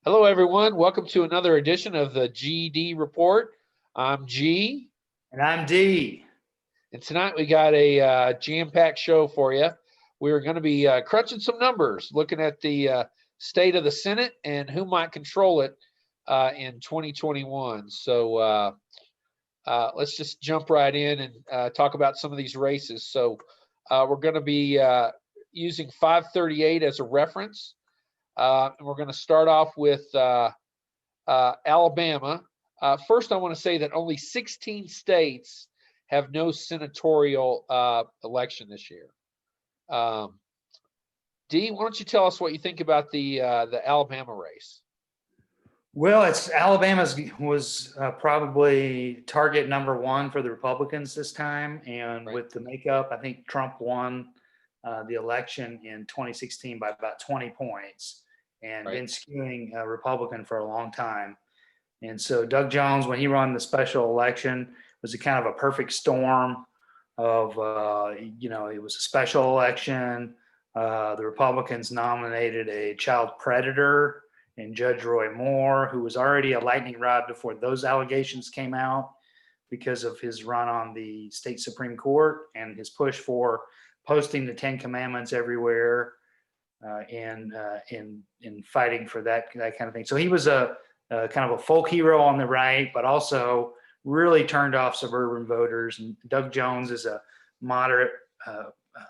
Hello, everyone. Welcome to another edition of the GD Report. I'm G, And I'm D. and tonight we got a jam-packed show for you. We're going to be crunching some numbers, looking at the state of the Senate and who might control it in 2021. So let's just jump right in and talk about some of these races. So we're going to be using 538 as a reference. And we're going to start off with Alabama. First, I want to say that only 16 states have no senatorial election this year. Dee, why don't you tell us what you think about the Alabama race? Well, Alabama's was probably target number one for the Republicans this time, and Right. with the makeup, I think Trump won the election in 2016 by about 20 points, and been skewing Republican for a long time. And so Doug Jones, when he ran the special election, was a kind of a perfect storm of it was a special election. The Republicans nominated a child predator and Judge Roy Moore, who was already a lightning rod before those allegations came out because of his run on the state Supreme Court and his push for posting the Ten Commandments everywhere and fighting for that kind of thing. So he was a kind of a folk hero on the right, but also really turned off suburban voters. And Doug Jones is a moderate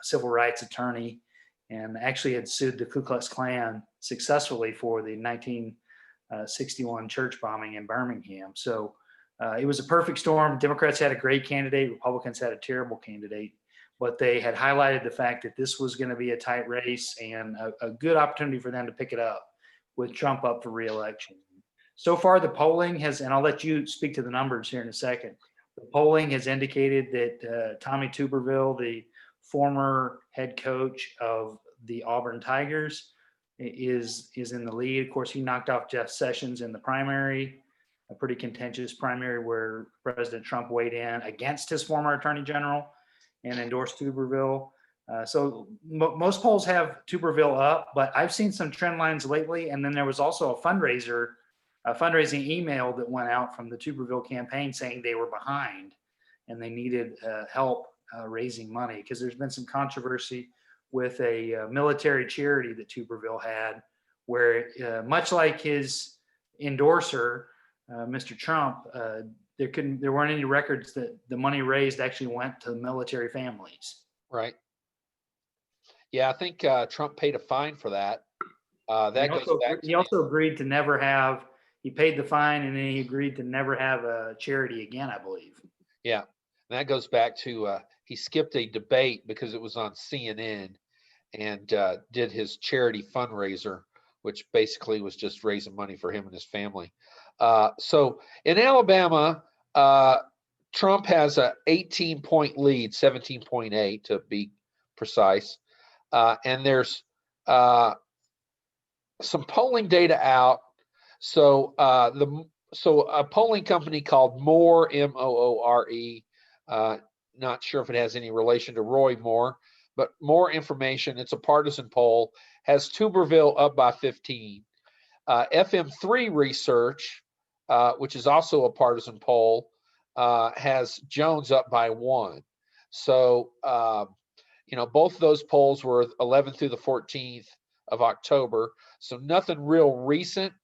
civil rights attorney and actually had sued the Ku Klux Klan successfully for the 1961 church bombing in Birmingham. So it was a perfect storm. Democrats had a great candidate. Republicans had a terrible candidate. But they had highlighted the fact that this was going to be a tight race and a good opportunity for them to pick it up with Trump up for re-election. So far, the polling has, and I'll let you speak to the numbers here in a second. The polling has indicated that Tommy Tuberville, the former head coach of the Auburn Tigers, is in the lead. Of course, he knocked off Jeff Sessions in the primary, a pretty contentious primary where President Trump weighed in against his former attorney general and endorsed Tuberville. So most polls have Tuberville up, but I've seen some trend lines lately. And then there was also a fundraising email that went out from the Tuberville campaign saying they were behind and they needed help raising money because there's been some controversy with a military charity that Tuberville had where much like his endorser, Mr. Trump, there weren't any records that the money raised actually went to military families. Right. Yeah, I think Trump paid a fine for that. He also agreed to never have. He paid the fine and then he agreed to never have a charity again, I believe. Yeah, and that goes back to he skipped a debate because it was on CNN and did his charity fundraiser, which basically was just raising money for him and his family. So in Alabama, Trump has a 18-point lead, 17.8 to be precise. And there's some polling data out. So a polling company called Moore, Moore, not sure if it has any relation to Roy Moore, but More Information, it's a partisan poll, has Tuberville up by 15. FM3 Research, which is also a partisan poll, has Jones up by 1. So, both of those polls were 11th through the 14th of October. So nothing real recent.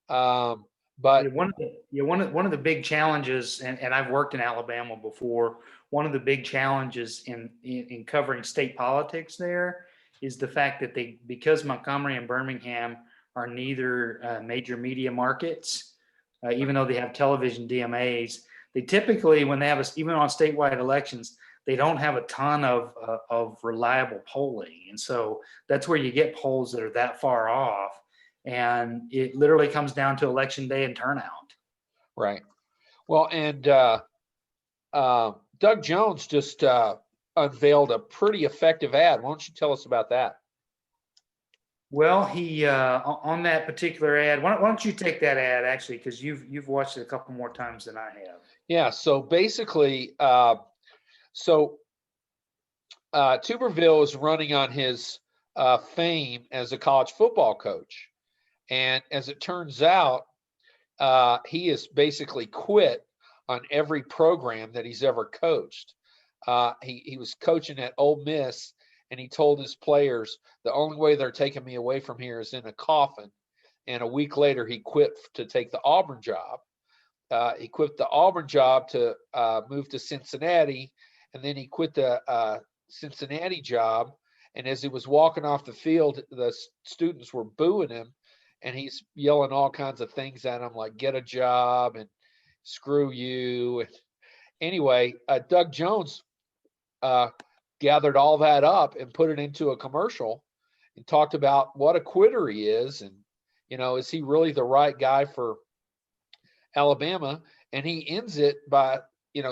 But one of the big challenges, and I've worked in Alabama before, one of the big challenges in covering state politics there is the fact that because Montgomery and Birmingham are neither major media markets, even though they have television DMAs, they typically, when they have even on statewide elections, they don't have a ton of reliable polling. And so that's where you get polls that are that far off. And it literally comes down to election day and turnout. Right. Well, and Doug Jones just unveiled a pretty effective ad. Why don't you tell us about that? Well, he on that particular ad. Why don't you take that ad actually, because you've watched it a couple more times than I have. Yeah. So basically, Tuberville is running on his fame as a college football coach. And as it turns out, he has basically quit on every program that he's ever coached. He was coaching at Ole Miss, and he told his players, the only way they're taking me away from here is in a coffin. And a week later, he quit to take the Auburn job. He quit the Auburn job to move to Cincinnati, and then he quit the Cincinnati job. And as he was walking off the field, the students were booing him, and he's yelling all kinds of things at them, like "get a job" and "screw you." And anyway, Doug Jones gathered all that up and put it into a commercial and talked about what a quitter he is, and is he really the right guy for Alabama? And he ends it by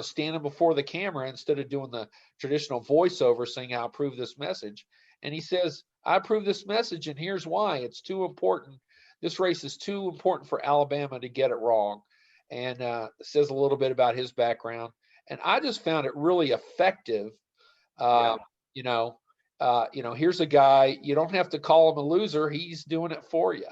standing before the camera instead of doing the traditional voiceover saying, "I approve this message." And he says, "I approve this message, and here's why. It's too important. This race is too important for Alabama to get it wrong." And says a little bit about his background. And I just found it really effective. Yeah. Here's a guy, you don't have to call him a loser. He's doing it for you.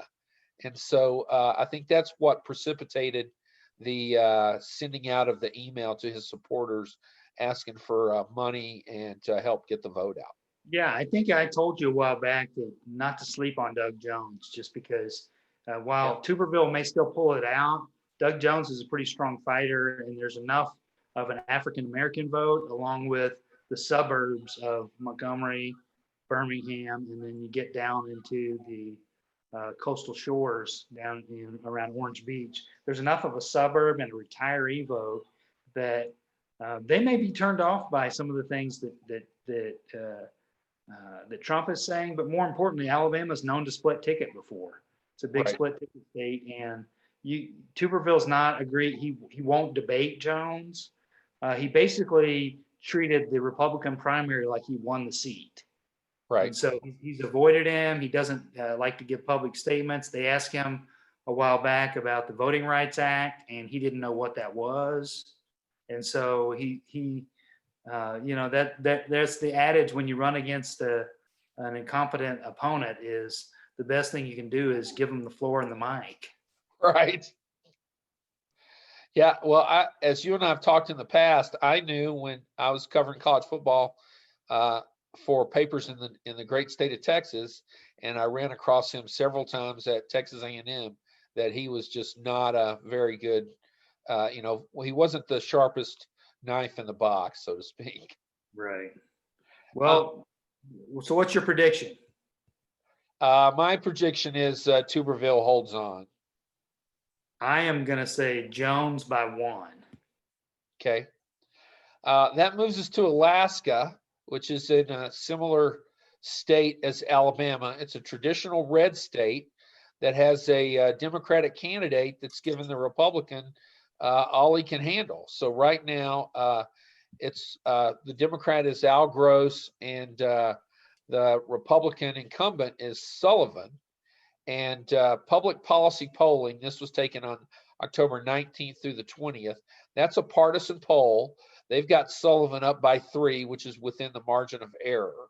And so I think that's what precipitated the sending out of the email to his supporters asking for money and to help get the vote out. Yeah, I think I told you a while back that not to sleep on Doug Jones, just because while Tuberville may still pull it out, Doug Jones is a pretty strong fighter, and there's enough of an African-American vote along with the suburbs of Montgomery, Birmingham, and then you get down into the coastal shores down in around Orange Beach. There's enough of a suburb and a retiree vote that they may be turned off by some of the things that Trump is saying, but more importantly, Alabama's known to split ticket before. It's a big Right. split ticket state, and Tuberville's not agree. He won't debate Jones. He basically treated the Republican primary like he won the seat. Right. And so he's avoided him. He doesn't like to give public statements. They asked him a while back about the Voting Rights Act, and he didn't know what that was. And so that's the adage when you run against an incompetent opponent is the best thing you can do is give them the floor and the mic. Right. Yeah. Well, as you and I have talked in the past, I knew when I was covering college football for papers in the great state of Texas, and I ran across him several times at Texas A&M, that he was just not a very good, he wasn't the sharpest knife in the box, so to speak. Right. Well, so what's your prediction? My prediction is Tuberville holds on. I am going to say Jones by 1. Okay. That moves us to Alaska, which is in a similar state as Alabama. It's a traditional red state that has a Democratic candidate that's given the Republican all he can handle. So right now, it's the Democrat is Al Gross, and the Republican incumbent is Sullivan. And public policy polling, this was taken on October 19th through the 20th. That's a partisan poll. They've got Sullivan up by 3, which is within the margin of error.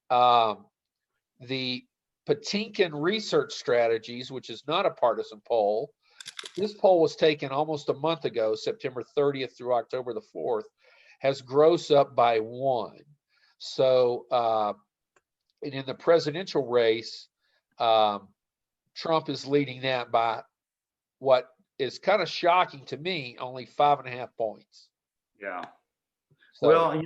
The Patinkin Research Strategies, which is not a partisan poll, this poll was taken almost a month ago, September 30th through October the 4th, has Gross up by 1. So, and in the presidential race, Trump is leading that by what is kind of shocking to me, only 5.5 points. Yeah. So, well,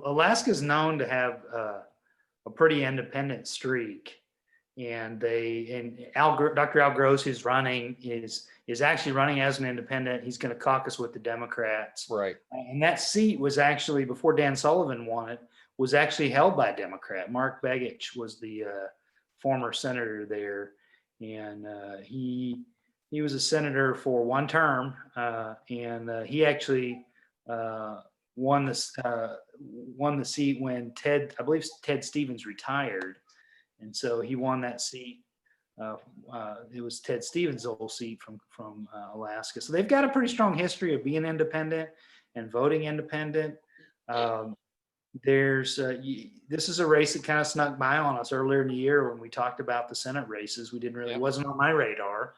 Alaska's known to have a pretty independent streak, and Dr. Al Gross, who's running, is actually running as an independent. He's going to caucus with the Democrats. right. And that seat was actually, before Dan Sullivan won it, was actually held by a Democrat. Mark Begich was the former senator there, and he was a senator for 1 term, and he actually won the seat when I believe Ted Stevens retired, and so he won that seat. It was Ted Stevens' old seat from Alaska. So they've got a pretty strong history of being independent and voting independent. this is a race that kind of snuck by on us earlier in the year when we talked about the Senate races. We didn't really, it wasn't on my radar.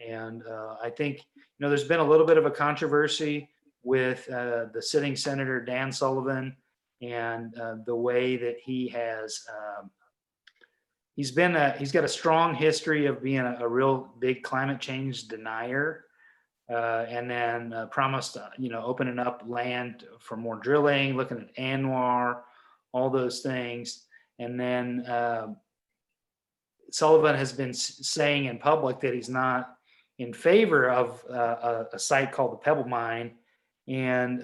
And I think, there's been a little bit of a controversy with the sitting Senator Dan Sullivan and the way that he has, he's got a strong history of being a real big climate change denier. And then promised, opening up land for more drilling, looking at ANWR, all those things. And then Sullivan has been saying in public that he's not in favor of a site called the Pebble Mine. And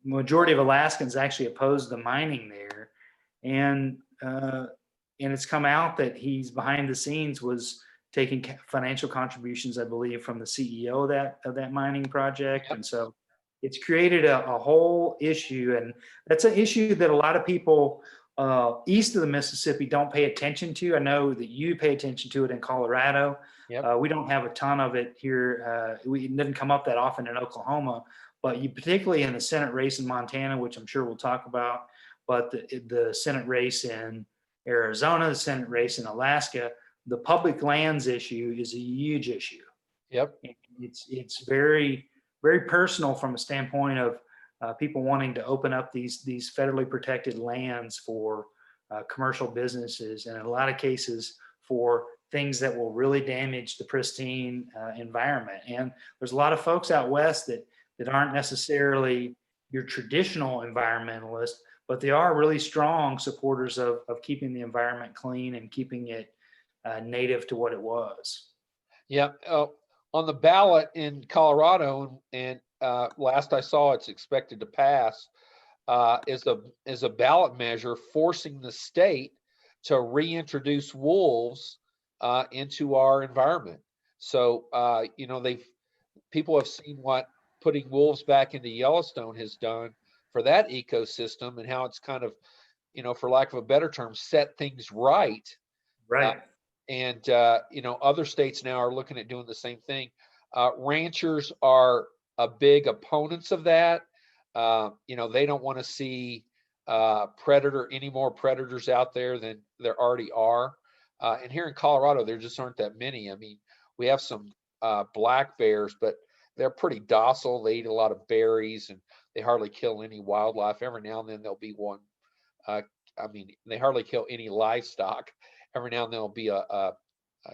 majority of Alaskans actually oppose the mining there. And it's come out that he's behind the scenes was taking financial contributions, I believe, from the CEO of that mining project. And so it's created a whole issue. And that's an issue that a lot of people east of the Mississippi don't pay attention to. I know that you pay attention to it in Colorado. We don't have a ton of it here. It doesn't come up that often in Oklahoma, but particularly in the Senate race in Montana, which I'm sure we'll talk about, but the Senate race in Arizona, the Senate race in Alaska, the public lands issue is a huge issue. It's very, very personal from a standpoint of people wanting to open up these federally protected lands for commercial businesses, and in a lot of cases for things that will really damage the pristine environment. And there's a lot of folks out west that aren't necessarily your traditional environmentalists, but they are really strong supporters of keeping the environment clean and keeping it native to what it was. On the ballot in Colorado, and last I saw, it's expected to pass, is a ballot measure forcing the state to reintroduce wolves into our environment. So people have seen what putting wolves back into Yellowstone has done for that ecosystem, and how it's kind of, for lack of a better term, set things right. And other states now are looking at doing the same thing. Ranchers are big opponents of that. They don't want to see any more predators out there than there already are. And here in Colorado, there just aren't that many. I mean, we have some black bears, but they're pretty docile. They eat a lot of berries, and they hardly kill any wildlife. Every now and then there'll be one. They hardly kill any livestock. Every now and then there'll be a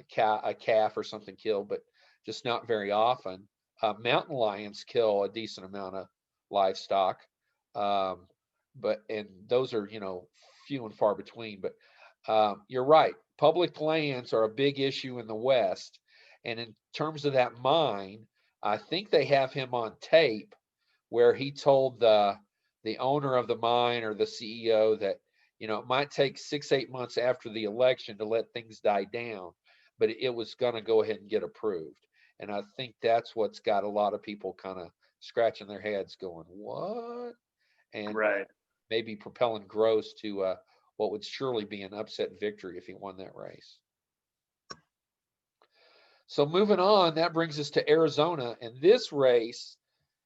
calf or something killed, but just not very often. Mountain lions kill a decent amount of livestock, and those are few and far between. But you're right. Public lands are a big issue in the West, and in terms of that mine, I think they have him on tape where he told the owner of the mine or the CEO that it might take 6-8 months after the election to let things die down, but it was going to go ahead and get approved. And I think that's what's got a lot of people kind of scratching their heads going, what? And maybe propelling Gross to what would surely be an upset victory if he won that race. So moving on, that brings us to Arizona. And this race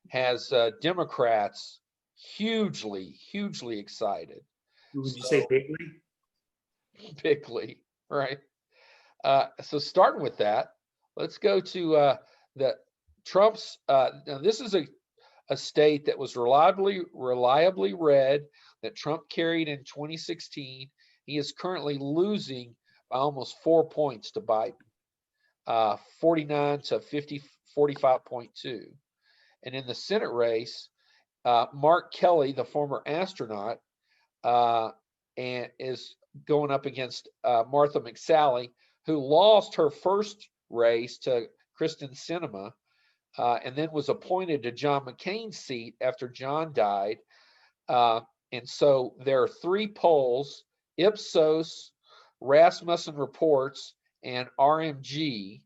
has Democrats hugely, hugely excited. Would you say bigly? Bigly, right? So starting with that, let's go to the Trump's. Now this is a state that was reliably red that Trump carried in 2016. He is currently losing by almost 4 points to Biden, 49 to 45.2. And in the Senate race, Mark Kelly, the former astronaut, and is going up against Martha McSally, who lost her first race to Kristen Sinema, and then was appointed to John McCain's seat after John died. And so there are 3 polls: Ipsos, Rasmussen Reports, and RMG.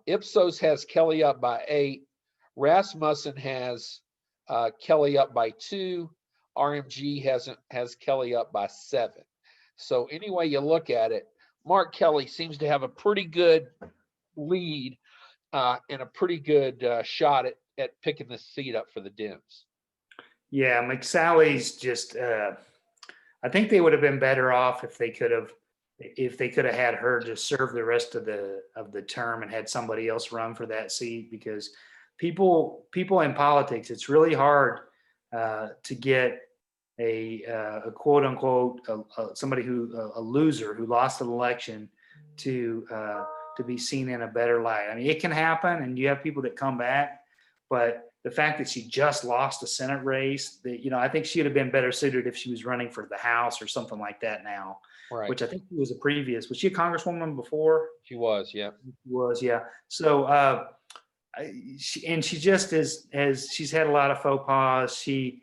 Ipsos has Kelly up by 8. Rasmussen has Kelly up by 2. RMG has Kelly up by 7. So any way you look at it, Mark Kelly seems to have a pretty good lead and a pretty good shot at picking the seat up for the Dems. Yeah, McSally's just, I think they would have been better off if they could have, had her just serve the rest of the term and had somebody else run for that seat, because people in politics, it's really hard to get a quote unquote somebody who a loser who lost an election to be seen in a better light. I mean, it can happen, and you have people that come back, but the fact that she just lost a Senate race, that, you know, I think she'd have been better suited if she was running for the House or something like that now, Right. which I think she was was she a congresswoman before? She was, yeah. Was, yeah. So, she just she's had a lot of faux pas. She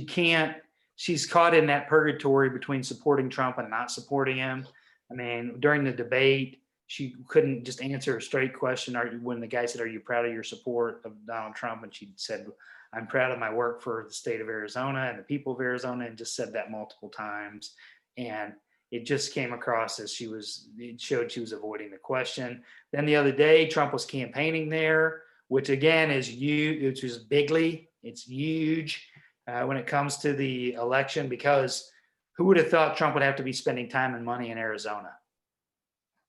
can't, she's caught in that purgatory between supporting Trump and not supporting him. I mean, during the debate, she couldn't just answer a straight question. When the guy said, "Are you proud of your support of Donald Trump?" And she said, "I'm proud of my work for the state of Arizona and the people of Arizona," and just said that multiple times. And it just came across as it showed she was avoiding the question. Then the other day, Trump was campaigning there, which again is huge, which is bigly, it's huge when it comes to the election, because who would have thought Trump would have to be spending time and money in Arizona?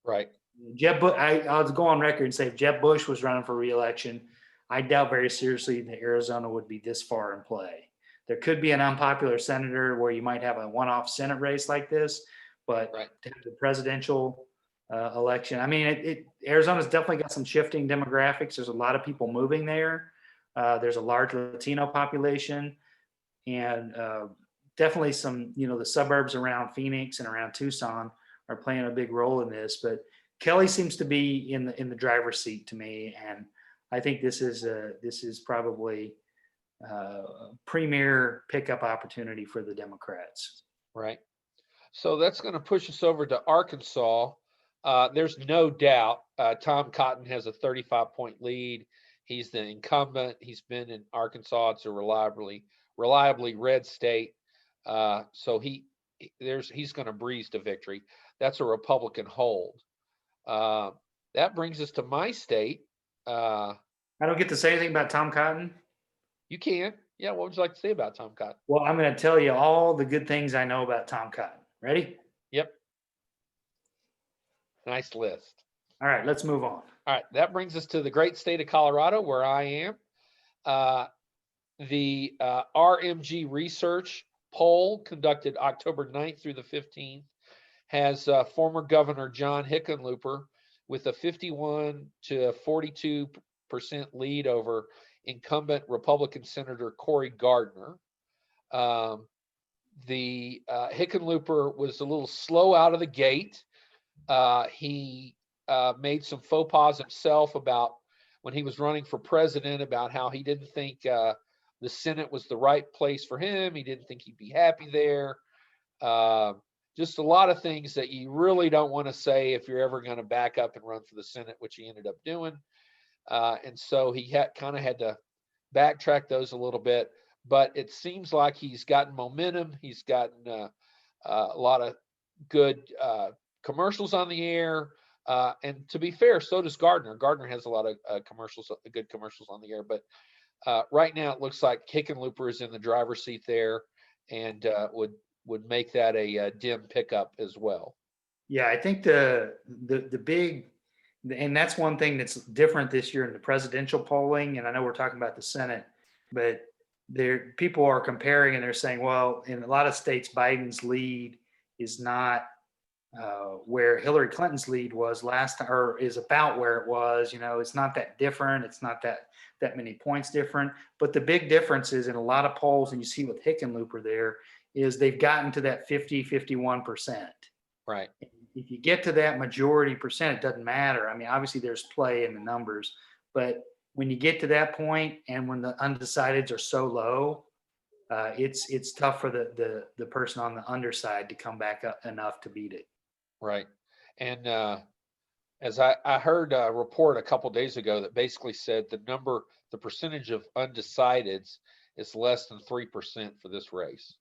Right. Jeb Bush, I'll go on record and say if Jeb Bush was running for re-election, I doubt very seriously that Arizona would be this far in play. There could be an unpopular senator where you might have a one-off Senate race like this, but Right. to have the presidential election, I mean, Arizona's definitely got some shifting demographics. There's a lot of people moving there. There's a large Latino population, and definitely some, you know, the suburbs around Phoenix and around Tucson are playing a big role in this. But Kelly seems to be in the driver's seat to me, and I think this is probably a premier pickup opportunity for the Democrats. Right. So that's going to push us over to Arkansas. There's no doubt Tom Cotton has a 35-point lead. He's the incumbent. He's been in Arkansas. It's a reliably red state. So he's going to breeze to victory. That's a Republican hold. That brings us to my state. I don't get to say anything about Tom Cotton. You can. Yeah. What would you like to say about Tom Cotton? Well, I'm going to tell you all the good things I know about Tom Cotton. Ready? Yep. Nice list. All right, let's move on. All right. That brings us to the great state of Colorado, where I am. The RMG research poll conducted October 9th through the 15th has former Governor John Hickenlooper with a 51 to 42% lead over incumbent Republican Senator Cory Gardner. The Hickenlooper was a little slow out of the gate. He made some faux pas himself about when he was running for president, about how he didn't think the Senate was the right place for him. He didn't think he'd be happy there. Just a lot of things that you really don't want to say if you're ever going to back up and run for the Senate, which he ended up doing. And so he kind of had to backtrack those a little bit. But it seems like he's gotten momentum. He's gotten a lot of good commercials on the air. And to be fair, so does Gardner. Gardner has a lot of good commercials on the air. But right now, it looks like Hickenlooper is in the driver's seat there, and would make that a dim pickup as well. Yeah, I think the big, and that's one thing that's different this year in the presidential polling. And I know we're talking about the Senate, but people are comparing and they're saying, well, in a lot of states, Biden's lead is not where Hillary Clinton's lead was last time, or is about where it was. You know, it's not that different. It's not that many points different. But the big difference is in a lot of polls, and you see with Hickenlooper there, is they've gotten to that 50-51%. Right. If you get to that majority percent, it doesn't matter. I mean, obviously there's play in the numbers, but when you get to that point, and when the undecideds are so low, it's tough for the person on the underside to come back up enough to beat it. Right. And as I heard a report a couple days ago that basically said the percentage of undecideds is less than 3% for this race.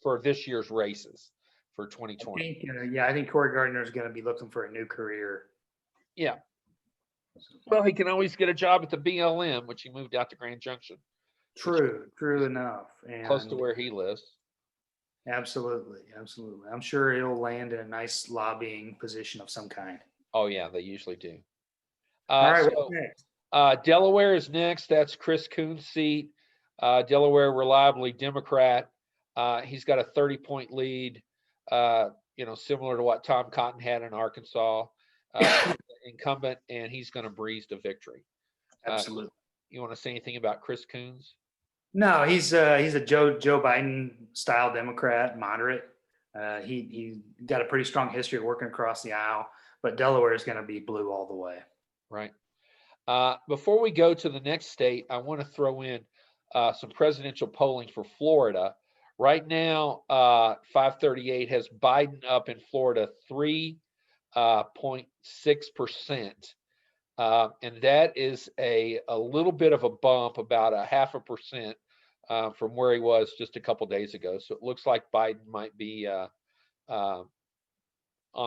For this year's races for 2020. I think Cory Gardner is going to be looking for a new career. Yeah. Well, he can always get a job at the BLM, which he moved out to Grand Junction. True enough. close to And where he lives. absolutely, absolutely. I'm sure he'll land in a nice lobbying position of some kind. Oh yeah, they usually do. All right, what's So next? Delaware is next. That's Chris Coons' seat. Delaware, reliably Democrat. He's got a 30-point lead, similar to what Tom Cotton had in Arkansas. Incumbent, and he's going to breeze to victory. Absolutely. You want to say anything about Chris Coons? No, he's a Joe Biden style Democrat, moderate. He got a pretty strong history of working across the aisle, but Delaware is going to be blue all the way. Right. Before we go to the next state, I want to throw in some presidential polling for Florida. Right now, 538 has Biden up in Florida 3.6%. And that is a little bit of a bump, about a 0.5% from where he was just a couple days ago. So it looks like Biden might be on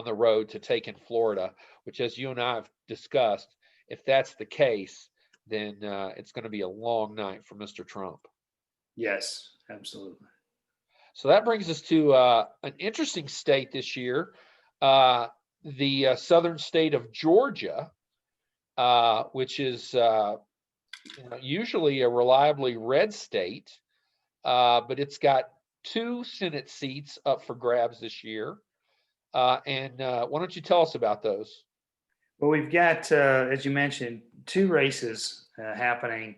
the road to taking Florida, which, as you and I have discussed, if that's the case, then it's going to be a long night for Mr. Trump. Yes, absolutely. So that brings us to an interesting state this year, the southern state of Georgia, which is usually a reliably red state, but it's got 2 Senate seats up for grabs this year. And why don't you tell us about those? Well, we've got, as you mentioned, 2 races happening.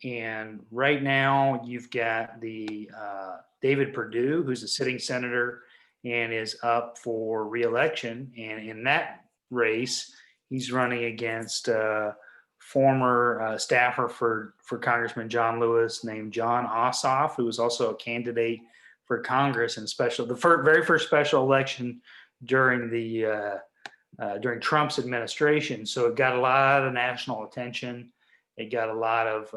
And right now, you've got the David Perdue, who's a sitting senator and is up for reelection. And in that race, he's running against former staffer for Congressman John Lewis named Jon Ossoff, who was also a candidate for Congress in the very first special election during during Trump's administration. So it got a lot of national attention. It got a lot of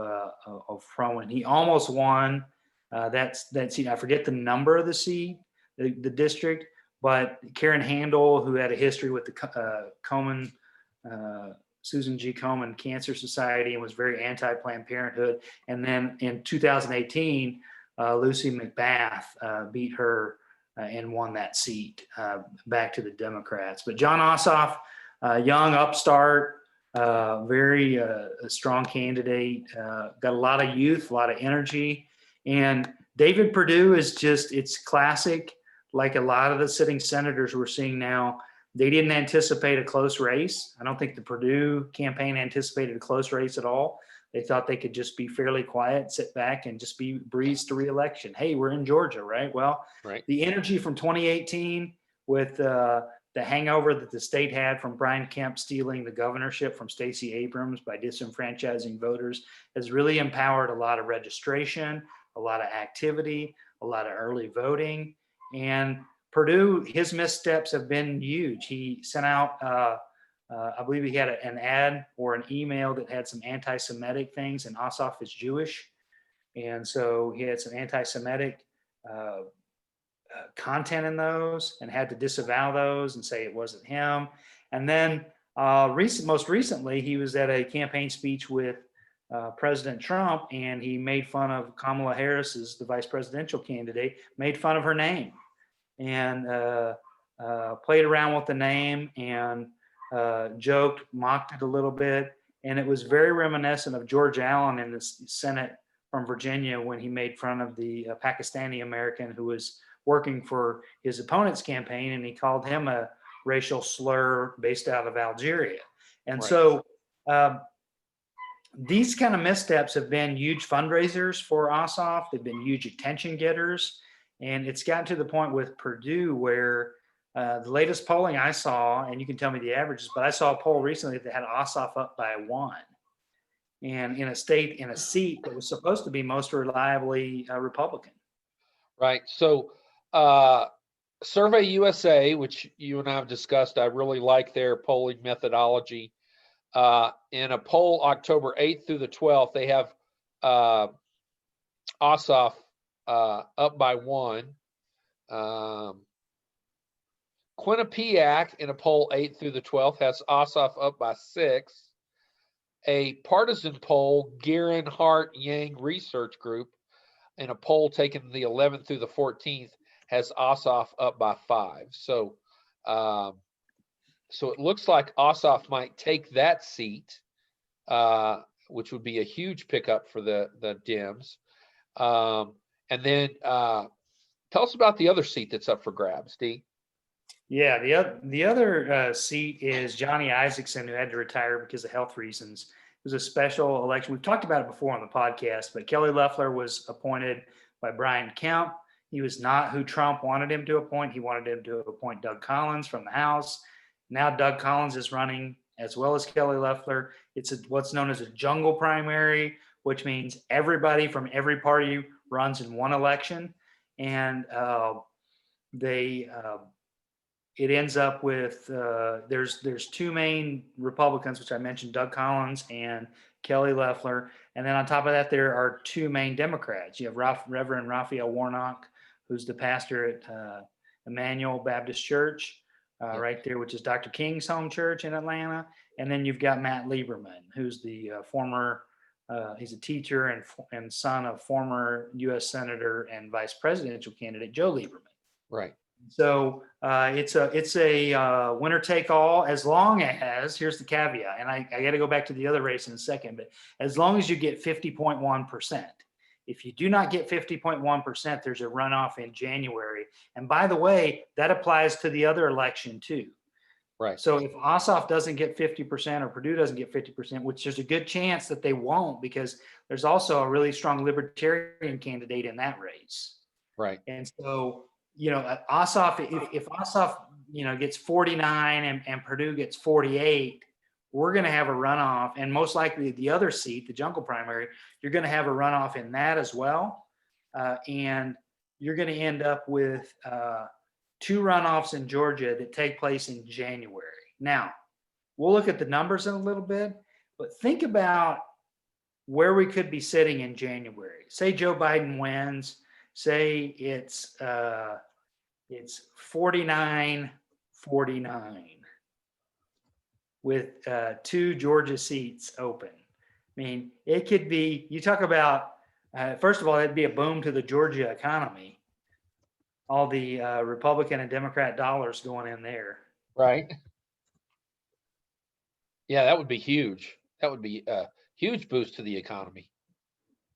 promo. He almost won that seat. I forget the number of the seat, the district, but Karen Handel, who had a history with the Komen, Susan G. Komen Cancer Society, and was very anti-Planned Parenthood. And then in 2018, Lucy McBath beat her and won that seat back to the Democrats. But Jon Ossoff, young upstart, very strong candidate, got a lot of youth, a lot of energy. And David Perdue is it's classic, like a lot of the sitting senators we're seeing now. They didn't anticipate a close race. I don't think the Perdue campaign anticipated a close race at all. They thought they could just be fairly quiet, sit back, and just be breezed to reelection. Hey, we're in Georgia, right? Well, right. The energy from 2018 with the hangover that the state had from Brian Kemp stealing the governorship from Stacey Abrams by disenfranchising voters has really empowered a lot of registration, a lot of activity, a lot of early voting. And Perdue, his missteps have been huge. He sent out, I believe he had an ad or an email that had some anti-Semitic things, and Ossoff is Jewish. And so he had some anti-Semitic content in those and had to disavow those and say it wasn't him. And then most recently, he was at a campaign speech with President Trump, and he made fun of Kamala Harris, the vice presidential candidate, made fun of her name and played around with the name and joked, mocked it a little bit. And it was very reminiscent of George Allen in the Senate from Virginia when he made fun of the Pakistani American who was working for his opponent's campaign, and he called him a racial slur based out of Algeria. And so these kind of missteps have been huge fundraisers for Ossoff. They've been huge attention getters. And it's gotten to the point with Perdue where the latest polling I saw, and you can tell me the averages, but I saw a poll recently that had Ossoff up by 1. And in a seat that was supposed to be most reliably Republican. Right. So Survey USA, which you and I have discussed, I really like their polling methodology. In a poll October 8th through the 12th, they have Ossoff up by 1. Quinnipiac in a poll 8th through the 12th has Ossoff up by 6. a partisan poll, Gearin Hart Yang Research Group, in a poll taken the 11th through the 14th, has Ossoff up by 5. So, so it looks like Ossoff might take that seat, which would be a huge pickup for the Dems. And then tell us about the other seat that's up for grabs, Dee. Yeah, the other seat is Johnny Isakson, who had to retire because of health reasons. It was a special election. We've talked about it before on the podcast, but Kelly Loeffler was appointed by Brian Kemp. He was not who Trump wanted him to appoint. He wanted him to appoint Doug Collins from the House. Now Doug Collins is running as well as Kelly Loeffler. It's what's known as a jungle primary, which means everybody from every party runs in one election. And it ends up with there's two main Republicans, which I mentioned, Doug Collins and Kelly Loeffler, and then on top of that there are two main Democrats. You have Reverend Raphael Warnock, who's the pastor at Emmanuel Baptist Church right there, which is Dr. King's home church in Atlanta, and then you've got Matt Lieberman, who's the former he's a teacher and son of former U.S. Senator and vice presidential candidate Joe Lieberman. Right. So it's a winner take all, as long as, here's the caveat, and I got to go back to the other race in a second, but as long as you get 50.1%. If you do not get 50.1%, there's a runoff in January. And by the way, that applies to the other election too. Right. So if Ossoff doesn't get 50% or Perdue doesn't get 50%, which there's a good chance that they won't, because there's also a really strong libertarian candidate in that race. Right. And so, Ossoff, if Ossoff, gets 49 and Perdue gets 48, we're going to have a runoff, and most likely the other seat, the jungle primary, you're going to have a runoff in that as well. And you're going to end up with two runoffs in Georgia that take place in January. Now, we'll look at the numbers in a little bit, but think about where we could be sitting in January. Say Joe Biden wins. Say it's 49-49 with two Georgia seats open. I mean, it could be, you talk about, first of all, it'd be a boom to the Georgia economy. All the Republican and Democrat dollars going in there. Right. Yeah, that would be huge. That would be a huge boost to the economy.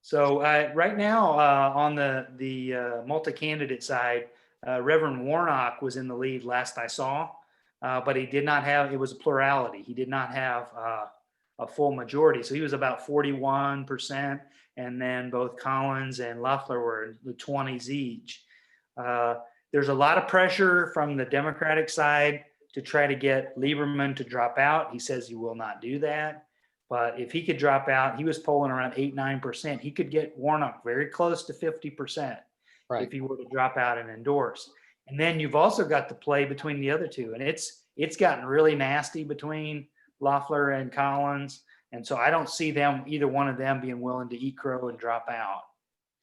So right now on the multi-candidate side, Reverend Warnock was in the lead last I saw, but he did not have, it was a plurality. He did not have a full majority. So he was about 41%. And then both Collins and Loeffler were in the 20s each. There's a lot of pressure from the Democratic side to try to get Lieberman to drop out. He says he will not do that. But if he could drop out, he was polling around 8-9%. He could get Warnock very close to 50% if he were to drop out and endorse. And then you've also got the play between the other two. And it's gotten really nasty between Loeffler and Collins. And so I don't see either one of them being willing to eat crow and drop out.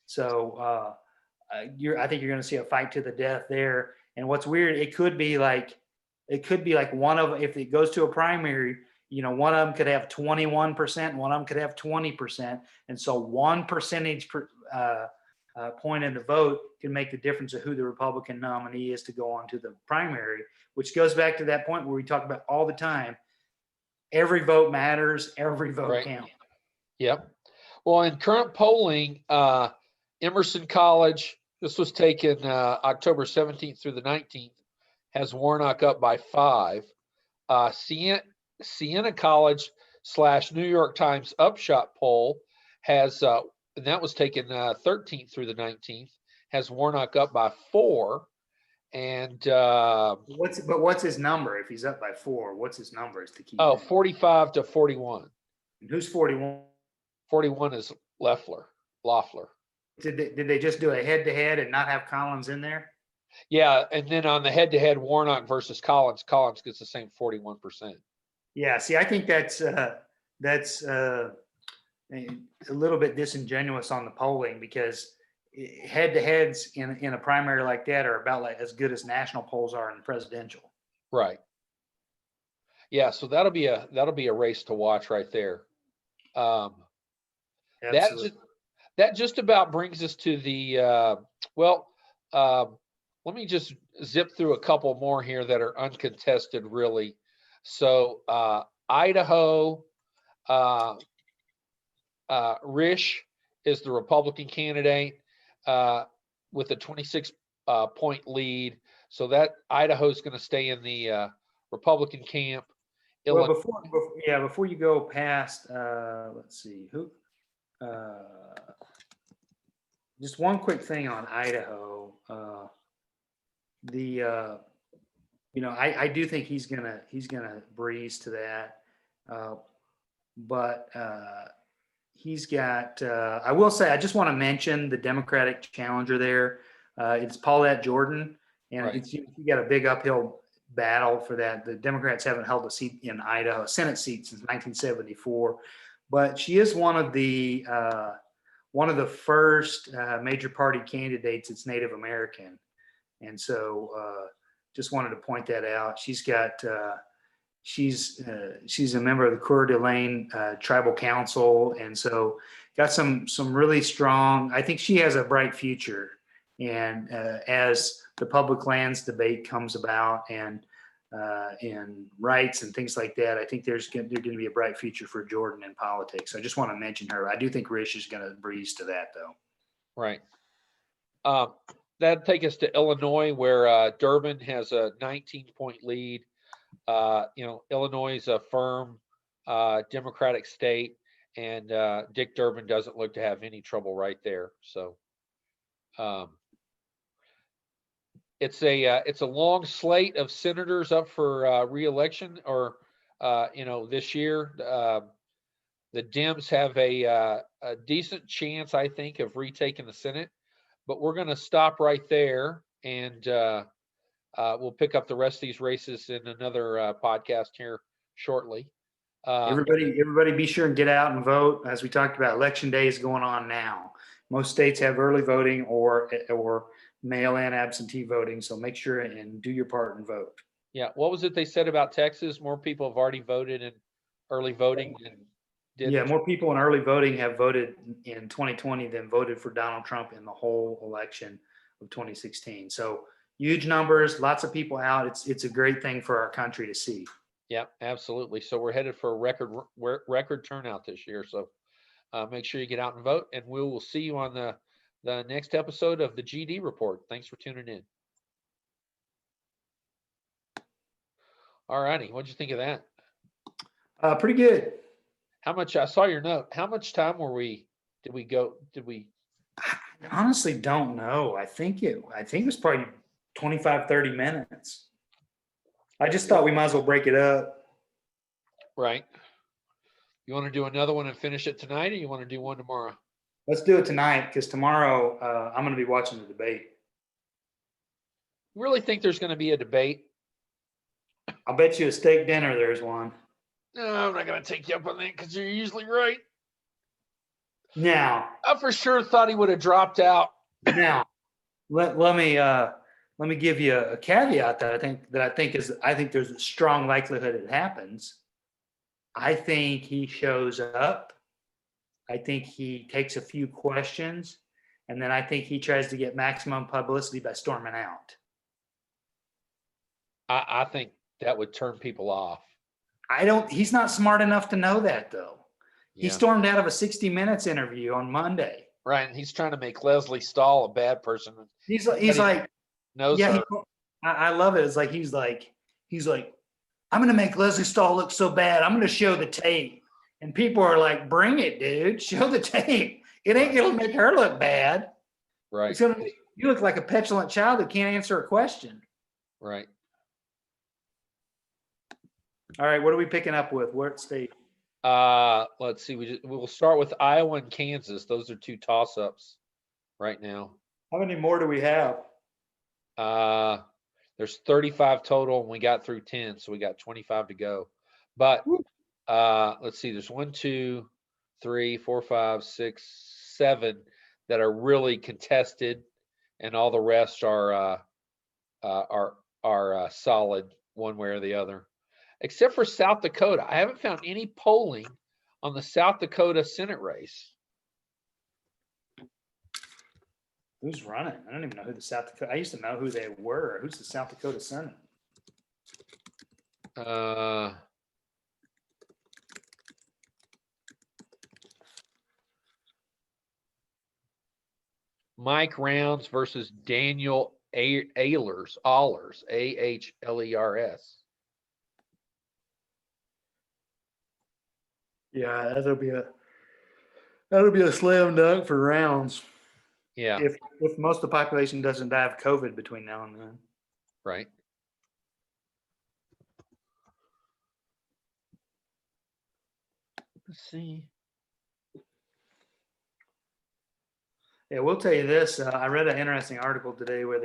So I think you're going to see a fight to the death there. And what's weird, it could be like one of, if it goes to a primary, one of them could have 21%, one of them could have 20%. And so 1 percentage point in the vote can make the difference of who the Republican nominee is to go on to the primary, which goes back to that point where we talk about all the time. Every vote matters. Every vote counts. Yep. Well, in current polling, Emerson College, this was taken October 17th through the 19th, has Warnock up by 5. Siena College / New York Times Upshot poll has, and that was taken 13th through the 19th, has Warnock up by 4. And what's his number? If he's up by 4, what's his number? Is to keep 45 to 41. And who's 41? 41 is Loeffler. Did they just do a head-to-head and not have Collins in there? Yeah, and then on the head-to-head, Warnock versus Collins gets the same 41%. Yeah, see, I think that's a little bit disingenuous on the polling, because head-to-heads in a primary like that are about like as good as national polls are in the presidential. Right. Yeah, so that'll be a race to watch right there. That Absolutely. just that just about brings us to the well. Let me just zip through a couple more here that are uncontested, really. So Idaho, uh, Risch is the Republican candidate with a 26 point lead. So that Idaho is going to stay in the Republican camp. Well, Illinois, before you go past, let's see who. Uh, just one quick thing on Idaho. The I do think he's gonna breeze to that, uh, but he's got. I will say I just want to mention the Democratic challenger there. It's Paulette Jordan, and right? it's you got a big uphill battle for that. The Democrats haven't held a seat in Idaho, a Senate seat since 1974, but she is one of the first major party candidates that's Native American, and so just wanted to point that out. She's a member of the Coeur d'Alene Tribal Council, and so got some really strong. I think she has a bright future, and as the public lands debate comes about and rights and things like that, I think there's going to be a bright future for Jordan in politics. I just want to mention her. I do think Risch is going to breeze to that, though. Right. That'd take us to Illinois, where Durbin has a 19-point lead. Illinois is a firm Democratic state, and Dick Durbin doesn't look to have any trouble right there. So it's a long slate of senators up for reelection, or this year. The Dems have a decent chance, I think, of retaking the Senate, but we're going to stop right there, and we'll pick up the rest of these races in another podcast here shortly. Everybody be sure and get out and vote. As we talked about, election day is going on now. Most states have early voting or mail-in absentee voting, so make sure and do your part and vote. Yeah, what was it they said about Texas? More people have already voted in early voting than did. Yeah, more people in early voting have voted in 2020 than voted for Donald Trump in the whole election of 2016. So huge numbers, lots of people out. It's a great thing for our country to see. Yeah, absolutely. So we're headed for a record turnout this year. So make sure you get out and vote, and we will see you on the next episode of the GD Report. Thanks for tuning in. All righty, what'd you think of that? Pretty good. How much? I saw your note. How much time did we go? I honestly don't know. I think it was probably 25, 30 minutes. I just thought we might as well break it up. Right. You want to do another one and finish it tonight, or you want to do one tomorrow? Let's do it tonight, because tomorrow I'm going to be watching the debate. You really think there's going to be a debate? I'll bet you a steak dinner there's one. No, I'm not going to take you up on that, because you're usually right. Now, I for sure thought he would have dropped out. Now, let me give you a caveat that I think there's a strong likelihood it happens. I think he shows up. I think he takes a few questions, and then I think he tries to get maximum publicity by storming out. I think that would turn people off. He's not smart enough to know that, though. Yeah. He stormed out of a 60 Minutes interview on Monday. Right, and he's trying to make Lesley Stahl a bad person. He's like, knows her. I love it. It's like he's like, I'm going to make Lesley Stahl look so bad. I'm going to show the tape. And people are like, bring it, dude. Show the tape. It ain't going to make her look bad. Right. It's gonna make you look like a petulant child that can't answer a question. Right. All right. What are we picking up with? What state? Let's see. We'll start with Iowa and Kansas. Those are two toss-ups right now. How many more do we have? There's 35 total, and we got through 10, so we got 25 to go. But let's see. There's 1, 2, 3, 4, 5, 6, 7 that are really contested, and all the rest are solid one way or the other. Except for South Dakota. I haven't found any polling on the South Dakota Senate race. Who's running? I don't even know who the South Dakota. I used to know who they were. Who's the South Dakota Senate? Mike Rounds versus Daniel Ahlers, Ahlers. Yeah, that'll be a slam dunk for Rounds. Yeah, If most of the population doesn't die of COVID between now and then. right. Let's see. Yeah, we'll tell you this. I read an interesting article today where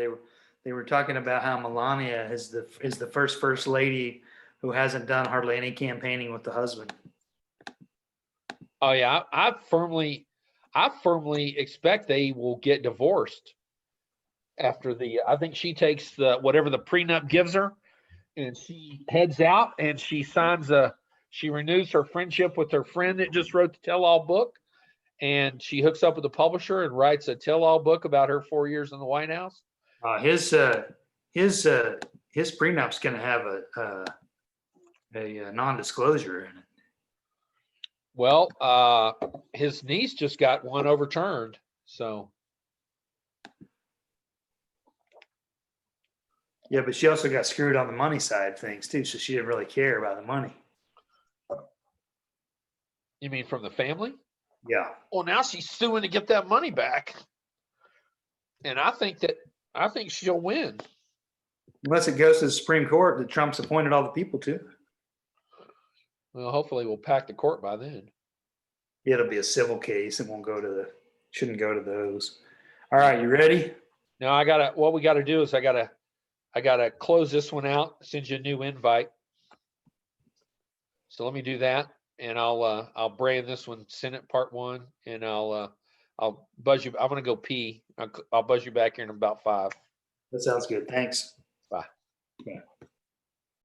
they were talking about how Melania is the first lady who hasn't done hardly any campaigning with the husband. Oh yeah, I firmly expect they will get divorced after I think she takes whatever the prenup gives her, and she heads out and she renews her friendship with her friend that just wrote the tell-all book, and she hooks up with a publisher and writes a tell-all book about her 4 years in the White House. His prenup's going to have a non-disclosure in it. Well, his niece just got one overturned, so. Yeah, but she also got screwed on the money side of things too, so she didn't really care about the money. You mean from the family? Yeah. Well, now she's suing to get that money back, and I think she'll win. Unless it goes to the Supreme Court that Trump's appointed all the people to. Well, hopefully we'll pack the court by then. It'll be a civil case. It shouldn't go to those. All right, you ready? Now what we gotta do is I gotta close this one out, send you a new invite. So let me do that, and I'll brand this one Senate Part 1, and I'll buzz you. I'm gonna go pee. I'll buzz you back here in about 5. That sounds good. Thanks.